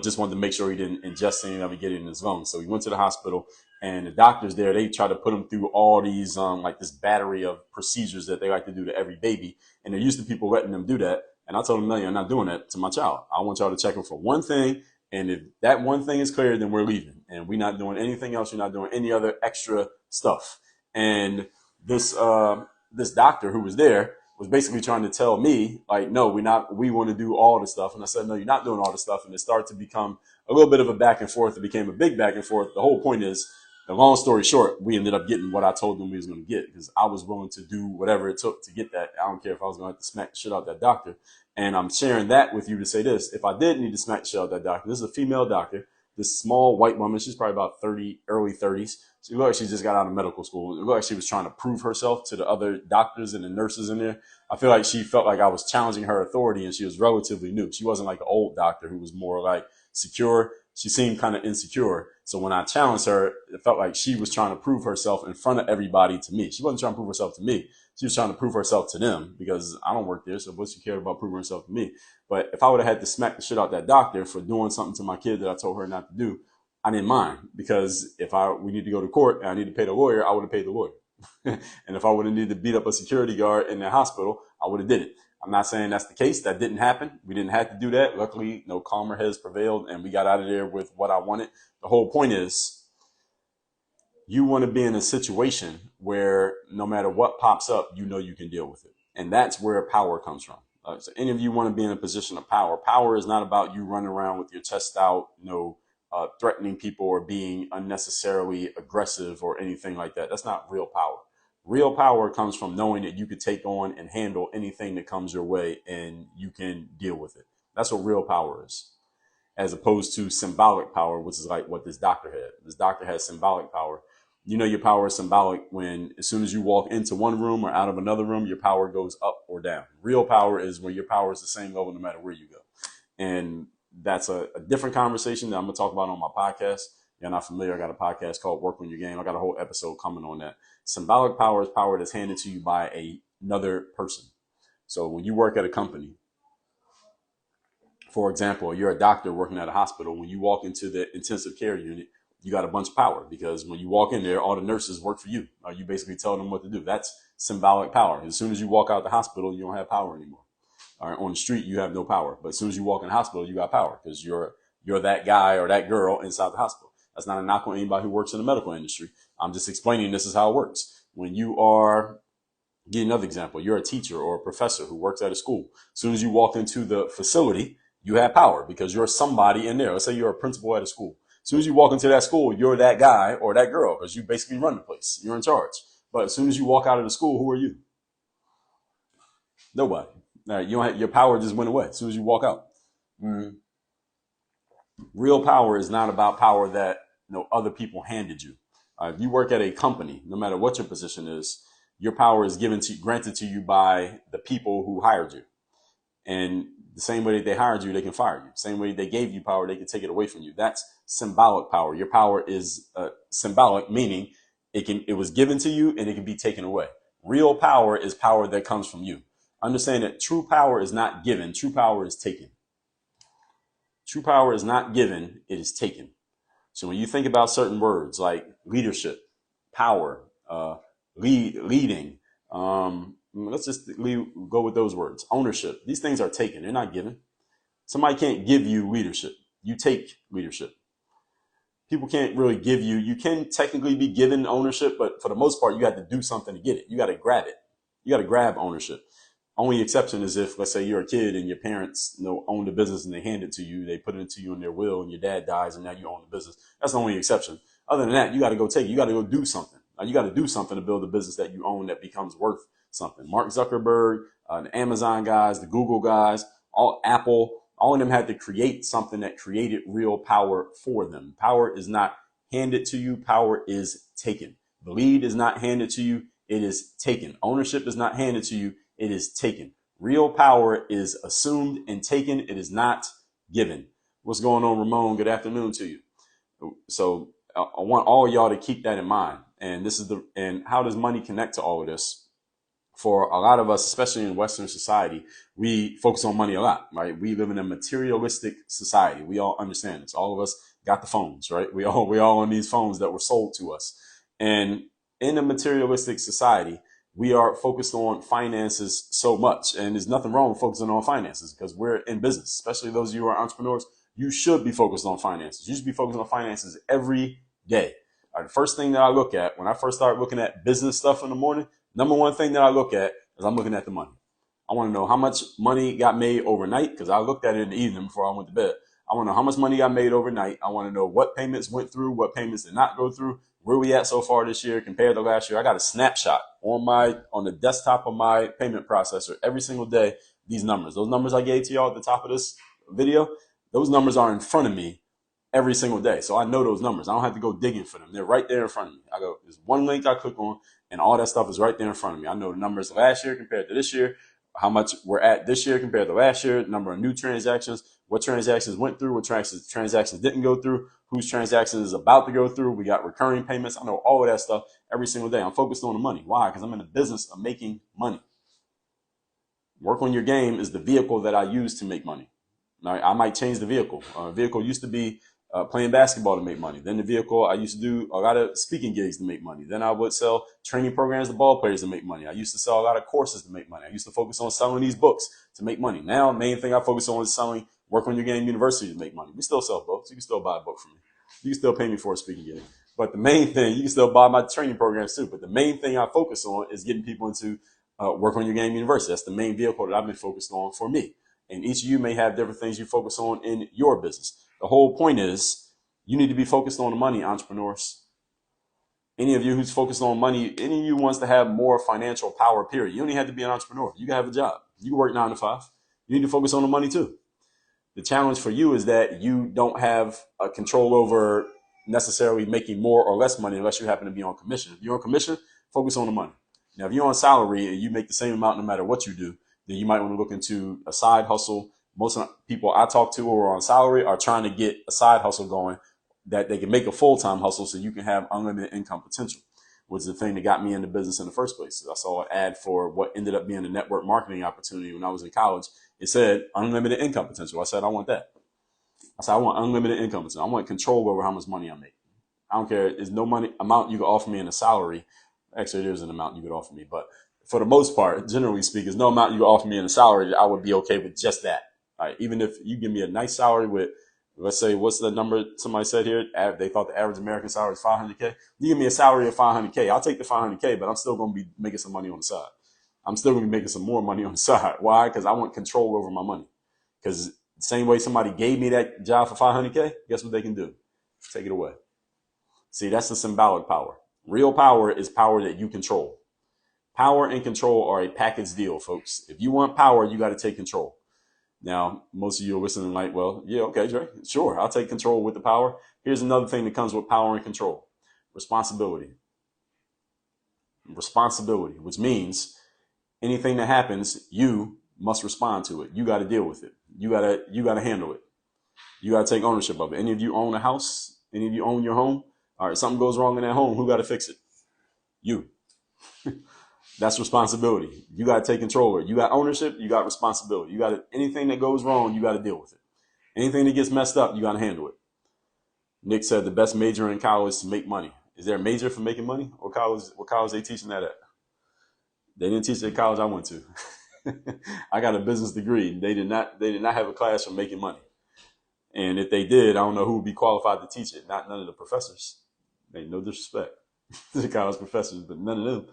Just wanted to make sure he didn't ingest any of it, get it in his lungs. So we went to the hospital, and the doctors there, they tried to put him through all these, like this battery of procedures that they like to do to every baby. And they're used to people letting them do that. And I told them, no, you're not doing that to my child. I want y'all to check him for one thing. And if that one thing is clear, then we're leaving. And we're not doing anything else. You're not doing any other extra stuff. And this doctor who was there was basically trying to tell me, like, no, we want to do all the stuff. And I said, no, you're not doing all the stuff. And it started to become a little bit of a back and forth. It became a big back and forth. The whole point is, the long story short, we ended up getting what I told them we was going to get, because I was willing to do whatever it took to get that. I don't care if I was going to have to smack the shit out that doctor. And I'm sharing that with you to say this. If I did need to smack the shit out that doctor, this is a female doctor, this small white woman. She's probably about 30, early 30s. She looked like she just got out of medical school. It looked like she was trying to prove herself to the other doctors and the nurses in there. I feel like she felt like I was challenging her authority, and she was relatively new. She wasn't like an old doctor who was more like secure. She seemed kind of insecure. So when I challenged her, it felt like she was trying to prove herself in front of everybody to me. She wasn't trying to prove herself to me. She was trying to prove herself to them, because I don't work there. So what's she care about proving herself to me? But if I would have had to smack the shit out that doctor for doing something to my kid that I told her not to do, I didn't mind, because if we need to go to court and I need to pay the lawyer, I would have paid the lawyer. And if I would have needed to beat up a security guard in the hospital, I would have did it. I'm not saying that's the case. That didn't happen. We didn't have to do that. Luckily, no calmer heads prevailed, and we got out of there with what I wanted. The whole point is, you want to be in a situation where no matter what pops up, you know you can deal with it. And that's where power comes from. So any of you want to be in a position of power. Power is not about you running around with your chest out, threatening people or being unnecessarily aggressive or anything like that. That's not real power. Real power comes from knowing that you could take on and handle anything that comes your way, and you can deal with it. That's what real power is, as opposed to symbolic power, which is like what this doctor had. This doctor has symbolic power. You know, your power is symbolic when, as soon as you walk into one room or out of another room, your power goes up or down. Real power is when your power is the same level no matter where you go. And that's a different conversation that I'm going to talk about on my podcast. You're not familiar, I got a podcast called Work on Your Game. I got a whole episode coming on that. Symbolic power is power that's handed to you by another person. So when you work at a company, for example, you're a doctor working at a hospital. When you walk into the intensive care unit, you got a bunch of power, because when you walk in there, all the nurses work for you. You basically tell them what to do. That's symbolic power. As soon as you walk out the hospital, you don't have power anymore. On the street, you have no power. But as soon as you walk in the hospital, you got power, because you're that guy or that girl inside the hospital. That's not a knock on anybody who works in the medical industry. I'm just explaining this is how it works. When you are, give another example, you're a teacher or a professor who works at a school. As soon as you walk into the facility, you have power, because you're somebody in there. Let's say you're a principal at a school. As soon as you walk into that school, you're that guy or that girl, because you basically run the place. You're in charge. But as soon as you walk out of the school, who are you? Nobody. You don't have, your power just went away as soon as you walk out. Real power is not about power that other people handed you. If you work at a company, no matter what your position is, your power is granted to you by the people who hired you. And the same way that they hired you, they can fire you. Same way they gave you power, they can take it away from you. That's symbolic power. Your power is symbolic, meaning it was given to you and it can be taken away. Real power is power that comes from you. Understand that true power is not given. True power is taken. True power is not given. It is taken. So when you think about certain words like leadership, power, leading, let's just go with those words. Ownership. These things are taken. They're not given. Somebody can't give you leadership. You take leadership. People can't really give you. You can technically be given ownership, but for the most part, you have to do something to get it. You got to grab it. You got to grab ownership. Only exception is if, let's say, you're a kid and your parents own the business and they hand it to you. They put it to you in their will, and your dad dies, and now you own the business. That's the only exception. Other than that, you got to go take it. You got to go do something. You got to do something to build a business that you own that becomes worth something. Mark Zuckerberg, the Amazon guys, the Google guys, Apple, all of them had to create something that created real power for them. Power is not handed to you. Power is taken. The lead is not handed to you. It is taken. Ownership is not handed to you. It is taken. Real power is assumed and taken. It is not given. What's going on, Ramon? Good afternoon to you. So I want all y'all to keep that in mind. And and how does money connect to all of this? For a lot of us, especially in Western society, we focus on money a lot, right? We live in a materialistic society. We all understand this. All of us got the phones, right? We all on these phones that were sold to us. And in a materialistic society, we are focused on finances so much. And there's nothing wrong with focusing on finances, because we're in business, especially those of you who are entrepreneurs. You should be focused on finances. You should be focused on finances every day. All right, the first thing that I look at when I first start looking at business stuff in the morning, number one thing that I look at is I'm looking at the money. I want to know how much money got made overnight, because I looked at it in the evening before I went to bed. I want to know how much money got made overnight. I want to know what payments went through, what payments did not go through, where we at so far this year compared to last year. I got a snapshot on the desktop of my payment processor every single day. These numbers, those numbers I gave to y'all at the top of this video, those numbers are in front of me every single day. So I know those numbers. I don't have to go digging for them. They're right there in front of me. There's one link I click on and all that stuff is right there in front of me. I know the numbers last year compared to this year, how much we're at this year compared to last year, number of new transactions, what transactions went through, what transactions didn't go through, whose transaction is about to go through. We got recurring payments. I know all of that stuff every single day. I'm focused on the money. Why? Because I'm in the business of making money. Work on your game is the vehicle that I use to make money. I might change the vehicle. Vehicle used to be playing basketball to make money. Then the vehicle, I used to do a lot of speaking gigs to make money. Then I would sell training programs to ball players to make money. I used to sell a lot of courses to make money. I used to focus on selling these books to make money. Now, the main thing I focus on is selling Work on Your Game University to make money. We still sell books. You can still buy a book from me. You can still pay me for a speaking gig. But the main thing, you can still buy my training programs too. But the main thing I focus on is getting people into Work on Your Game University. That's the main vehicle that I've been focused on for me. And each of you may have different things you focus on in your business. The whole point is you need to be focused on the money, entrepreneurs. Any of you who's focused on money, any of you wants to have more financial power, period. You don't even have to be an entrepreneur. You can have a job. You can work 9 to 5. You need to focus on the money too. The challenge for you is that you don't have a control over necessarily making more or less money unless you happen to be on commission. If you're on commission, focus on the money. Now, if you're on salary and you make the same amount no matter what you do, then you might want to look into a side hustle. Most of the people I talk to who are on salary are trying to get a side hustle going that they can make a full-time hustle so you can have unlimited income potential, which is the thing that got me into business in the first place. I saw an ad for what ended up being a network marketing opportunity when I was in college. It said unlimited income potential. I said, I want that. I said, I want unlimited income potential. I want control over how much money I make. I don't care. There's no money amount you can offer me in a salary. Actually, there's an amount you could offer me, but for the most part, generally speaking, there's no amount you can offer me in a salary that I would be okay with just that. All right. Even if you give me a nice salary with, let's say, what's the number somebody said here? They thought the average American salary is $500K. You give me a salary of $500K. I'll take the $500K, but I'm still going to be making some money on the side. I'm still going to be making some more money on the side. Why? Because I want control over my money. Because the same way somebody gave me that job for $500K, guess what they can do? Take it away. See, that's the symbolic power. Real power is power that you control. Power and control are a package deal, folks. If you want power, you got to take control. Now, most of you are listening like, well, yeah, okay, Dre, sure, I'll take control with the power. Here's another thing that comes with power and control. Responsibility. Responsibility, which means anything that happens, you must respond to it. You got to deal with it. You got to handle it. You got to take ownership of it. Any of you own a house? Any of you own your home? All right, something goes wrong in that home. Who got to fix it? You. That's responsibility. You got to take control of it. You got ownership. You got responsibility. Anything that goes wrong, you got to deal with it. Anything that gets messed up, you got to handle it. Nick said the best major in college is to make money. Is there a major for making money? What college they teaching that at? They didn't teach it at college I went to. I got a business degree. They did not have a class for making money. And if they did, I don't know who would be qualified to teach it. None of the professors. No disrespect to the college professors, but none of them.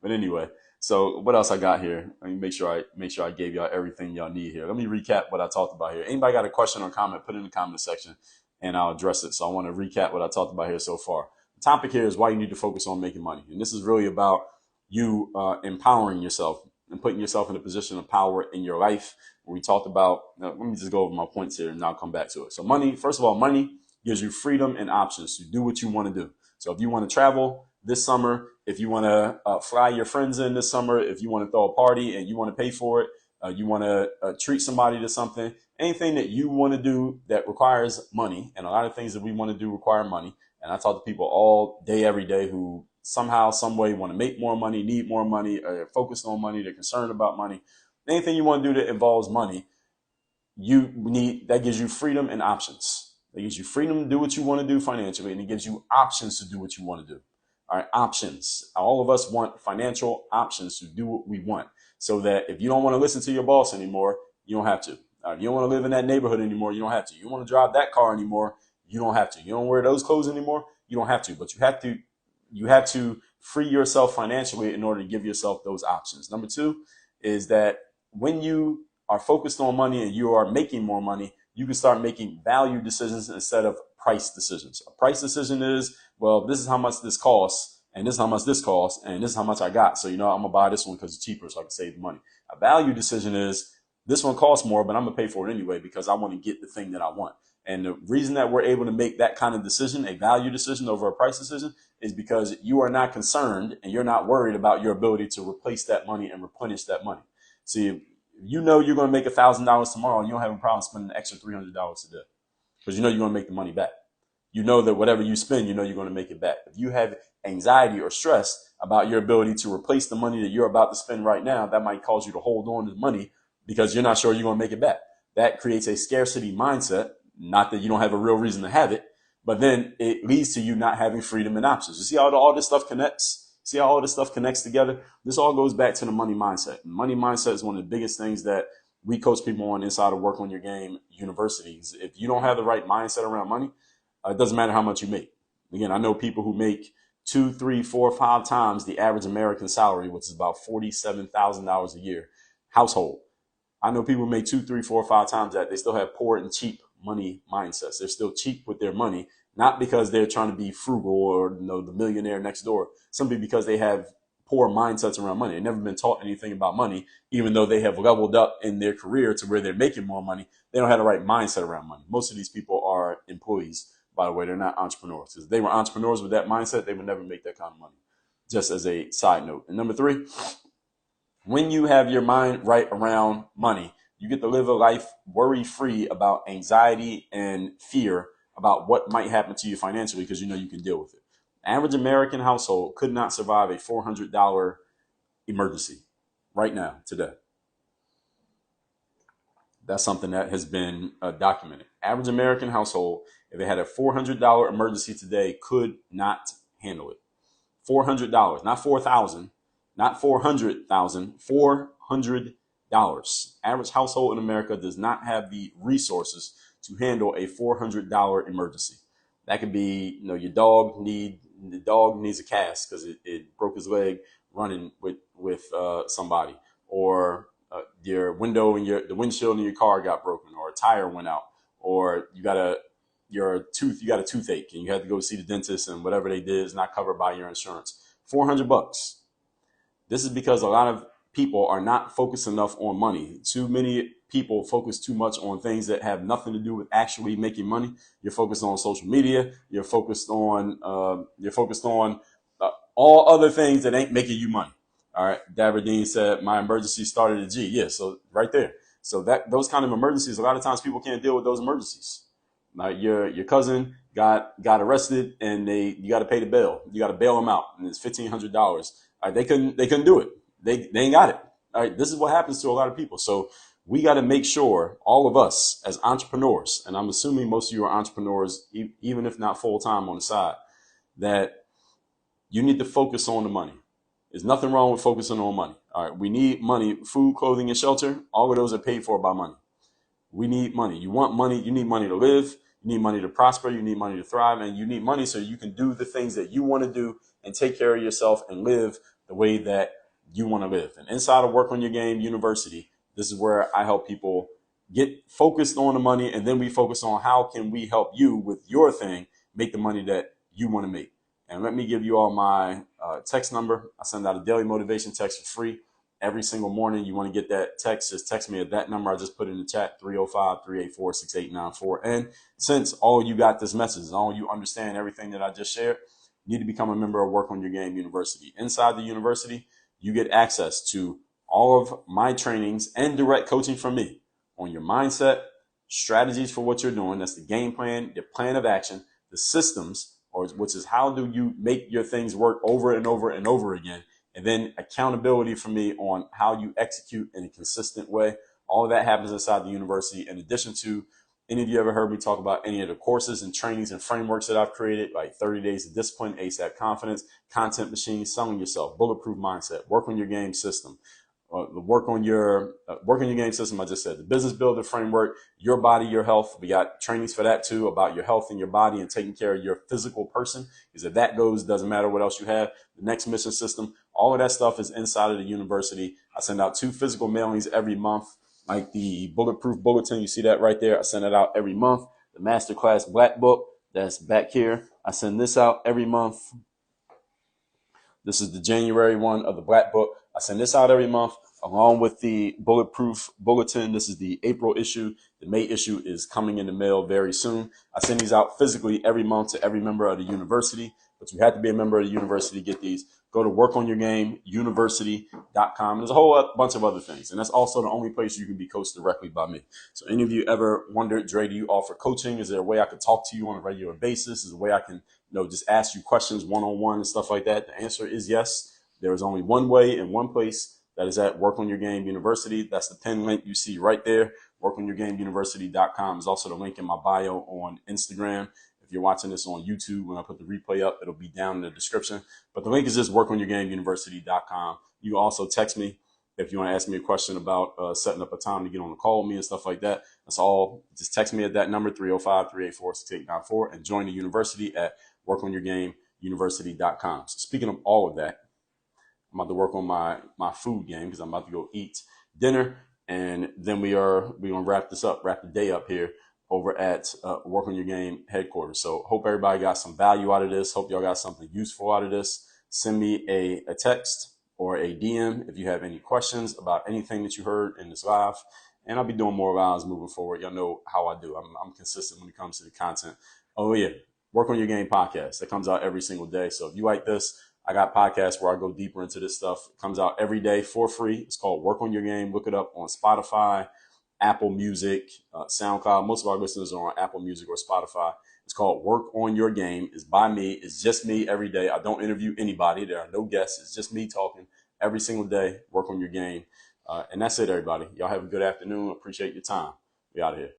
But anyway, so what else I got here? Let me make sure I gave y'all everything y'all need here. Let me recap what I talked about here. Anybody got a question or comment, put it in the comment section and I'll address it. So I want to recap what I talked about here so far. The topic here is why you need to focus on making money. And this is really about you empowering yourself and putting yourself in a position of power in your life. We talked about, let me just go over my points here and I'll come back to it. So money, first of all, money gives you freedom and options to do what you want to do. So if you want to travel this summer, if you want to fly your friends in this summer, if you want to throw a party and you want to pay for it, you want to treat somebody to something, anything that you want to do that requires money, and a lot of things that we want to do require money. And I talk to people all day, every day who somehow, some way want to make more money, need more money, are focused on money, they're concerned about money. Anything you want to do that involves money, that gives you freedom and options. It gives you freedom to do what you want to do financially, and it gives you options to do what you want to do. All right, options. All of us want financial options to do what we want, so that if you don't want to listen to your boss anymore, you don't have to. If you don't want to live in that neighborhood anymore, you don't have to. You don't want to drive that car anymore, you don't have to. You don't wear those clothes anymore, you don't have to. But you have to free yourself financially in order to give yourself those options. Number two is that when you are focused on money and you are making more money, you can start making value decisions instead of price decisions. A price decision is, well, this is how much this costs, and this is how much this costs, and this is how much I got. So, I'm going to buy this one because it's cheaper so I can save the money. A value decision is, this one costs more, but I'm going to pay for it anyway because I want to get the thing that I want. And the reason that we're able to make that kind of decision, a value decision over a price decision, is because you are not concerned and you're not worried about your ability to replace that money and replenish that money. See, you're going to make $1,000 tomorrow and you don't have a problem spending an extra $300 today because you're going to make the money back. You know that whatever you spend, you're going to make it back. If you have anxiety or stress about your ability to replace the money that you're about to spend right now, that might cause you to hold on to the money because you're not sure you're going to make it back. That creates a scarcity mindset. Not that you don't have a real reason to have it, but then it leads to you not having freedom and options. You see how all this stuff connects? See how all this stuff connects together? This all goes back to the money mindset. Money mindset is one of the biggest things that we coach people on inside of Work on Your Game universities. If you don't have the right mindset around money, it doesn't matter how much you make. Again, I know people who make 2, 3, 4, 5 times the average American salary, which is about $47,000 a year household. I know people make 2, 3, 4, 5 times that. They still have poor and cheap money mindsets. They're still cheap with their money, not because they're trying to be frugal or the millionaire next door, simply because they have poor mindsets around money. They've never been taught anything about money, even though they have leveled up in their career to where they're making more money. They don't have the right mindset around money. Most of these people are employees, by the way. They're not entrepreneurs. If they were entrepreneurs with that mindset, they would never make that kind of money. Just as a side note. And number 3, when you have your mind right around money, you get to live a life worry-free about anxiety and fear about what might happen to you financially because you can deal with it. Average American household could not survive a $400 emergency right now, today. That's something that has been documented. Average American household, if it had a $400 emergency today, could not handle it. $400, not $4,000, not $400,000, $400. Average household in America does not have the resources to handle a $400 emergency. That could be, the dog needs a cast because it broke his leg running with somebody, or your window and the windshield in your car got broken, or a tire went out, or you got a toothache and you had to go see the dentist and whatever they did is not covered by your insurance. $400. This is because a lot of people are not focused enough on money. Too many people focus too much on things that have nothing to do with actually making money. You're focused on social media. You're focused on all other things that ain't making you money. All right. Daverdeen said, my emergency started at G. Yeah. So right there. So those kind of emergencies, a lot of times people can't deal with those emergencies. Like your cousin got arrested and you got to pay the bail. You got to bail them out, and it's $1,500. All right, they couldn't do it. They ain't got it. All right, this is what happens to a lot of people. So we got to make sure, all of us as entrepreneurs, and I'm assuming most of you are entrepreneurs, even if not full time on the side, that you need to focus on the money. There's nothing wrong with focusing on money. All right, we need money. Food, clothing, and shelter, all of those are paid for by money. We need money. You want money. You need money to live. You need money to prosper. You need money to thrive. And you need money so you can do the things that you want to do and take care of yourself and live the way that you want to live. And inside of Work on Your Game University, this is where I help people get focused on the money. And then we focus on how can we help you with your thing, make the money that you want to make. And let me give you all my text number. I send out a daily motivation text for free every single morning. You want to get that text, just text me at that number I just put in the chat, 305-384-6894. And since all you got this message, all you understand everything that I just shared, you need to become a member of Work on Your Game University. Inside the university, you get access to all of my trainings and direct coaching from me on your mindset, strategies for what you're doing. That's the game plan, the plan of action, the systems, which is how do you make your things work over and over and over again. And then accountability for me on how you execute in a consistent way. All of that happens inside the university. In addition to, any of you ever heard me talk about any of the courses and trainings and frameworks that I've created, like 30 Days of Discipline, ASAP Confidence, Content Machine, Selling Yourself, Bulletproof Mindset, Work on Your Game System, the work on your game system. I just said the business builder framework, your body, your health. We got trainings for that too, about your health and your body and taking care of your physical person. Because if that goes, doesn't matter what else you have. The next mission system, all of that stuff is inside of the university. I send out 2 physical mailings every month, like the bulletproof bulletin. You see that right there. I send it out every month. The masterclass black book that's back here, I send this out every month. This is the January one of the Black Book. I send this out every month along with the Bulletproof Bulletin. This is the April issue. The May issue is coming in the mail very soon. I send these out physically every month to every member of the university, but you have to be a member of the university to get these. Go to workonyourgameuniversity.com. There's a whole bunch of other things. And that's also the only place you can be coached directly by me. So any of you ever wondered, Dre, do you offer coaching? Is there a way I could talk to you on a regular basis? Is there a way I can just ask you questions one-on-one and stuff like that? The answer is yes. There is only one way and one place. That is at Work on Your Game University. That's the pin link you see right there. Workonyourgameuniversity.com is also the link in my bio on Instagram. If you're watching this on YouTube, when I put the replay up, it'll be down in the description. But the link is just workonyourgameuniversity.com. You can also text me if you want to ask me a question about setting up a time to get on the call with me and stuff like that. That's all. Just text me at that number, 305-384-6894, and join the university at workonyourgameuniversity.com. So speaking of all of that, I'm about to work on my food game because I'm about to go eat dinner. And then we're going to wrap the day up here over at Work on Your Game headquarters. So hope everybody got some value out of this. Hope y'all got something useful out of this. Send me a text or a DM if you have any questions about anything that you heard in this live. And I'll be doing more lives moving forward. Y'all know how I do. I'm consistent when it comes to the content. Oh, yeah. Work on Your Game podcast. That comes out every single day. So if you like this, I got podcasts where I go deeper into this stuff. It comes out every day for free. It's called Work on Your Game. Look it up on Spotify, Apple Music, SoundCloud. Most of our listeners are on Apple Music or Spotify. It's called Work on Your Game. It's by me. It's just me every day. I don't interview anybody. There are no guests. It's just me talking every single day. Work on your game. And that's it, everybody. Y'all have a good afternoon. Appreciate your time. We out of here.